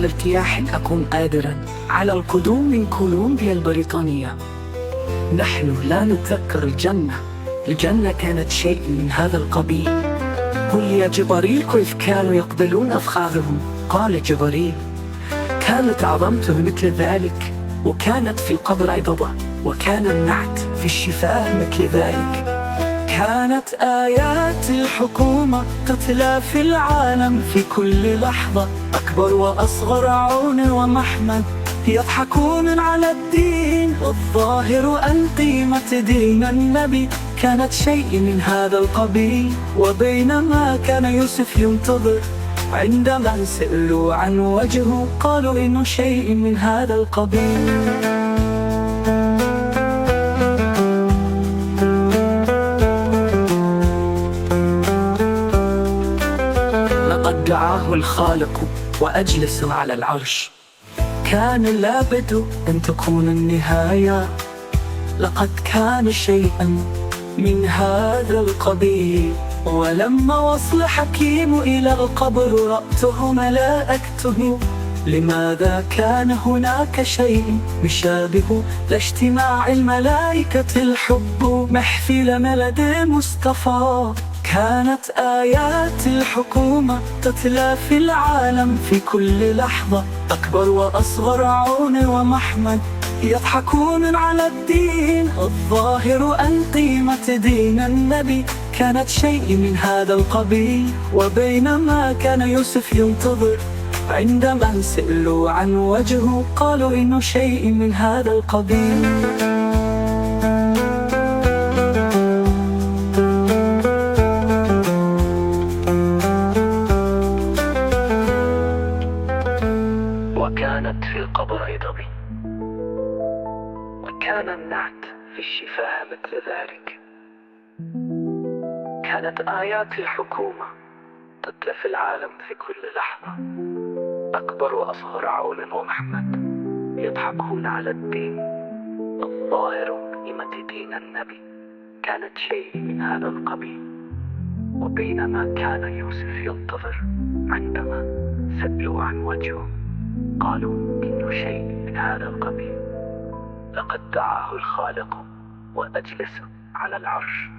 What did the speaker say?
الارتياح أكون قادرا على القدوم من كولومبيا البريطانية. نحن لا نتذكر الجنة كانت شيء من هذا القبيل. قل يا جبريل كيف كانوا يقبلون أفخاذهم؟ قال جبريل كانت عظمته مثل ذلك، وكانت في القبر عضبة، وكان النعت في الشفاه مثل ذلك. كانت آيات الحكومة تتلى في العالم في كل لحظة، أكبر وأصغر عون ومحمد يضحكون على الدين، والظاهر أن قيمة دين النبي كانت شيء من هذا القبيل. وبينما كان يوسف ينتظر، عندما سألوا عن وجهه قالوا إنه شيء من هذا القبيل. لقد دعاه الخالق وأجلس على العرش، كان لابد أن تكون النهاية، لقد كان شيئا من هذا القبيل. ولما وصل حكيم إلى القبر رأته ملائكته، لماذا كان هناك شيء يشابه لاجتماع الملائكة الحب محفل ملد مصطفى. كانت آيات الحكومة تتلى في العالم في كل لحظة، أكبر وأصغر عون ومحمد يضحكون على الدين، الظاهر أن قيمة دين النبي كانت شيء من هذا القبيل. وبينما كان يوسف ينتظر، عندما سألوا عن وجهه قالوا إنه شيء من هذا القبيل. وكانت في القبر عضبي، وكان النعت في الشفاه مثل ذلك. كانت آيات الحكومة تتلى في العالم في كل لحظة، أكبر وأصغر عون ومحمد يضحكون على الدين، الظاهر قيمة دين النبي كانت شيء من هذا القبيل. وبينما كان يوسف ينتظر، عندما سألوا عن وجهه قالوا إنه شيء من هذا القبيل. لقد دعاه الخالق وأجلس على العرش،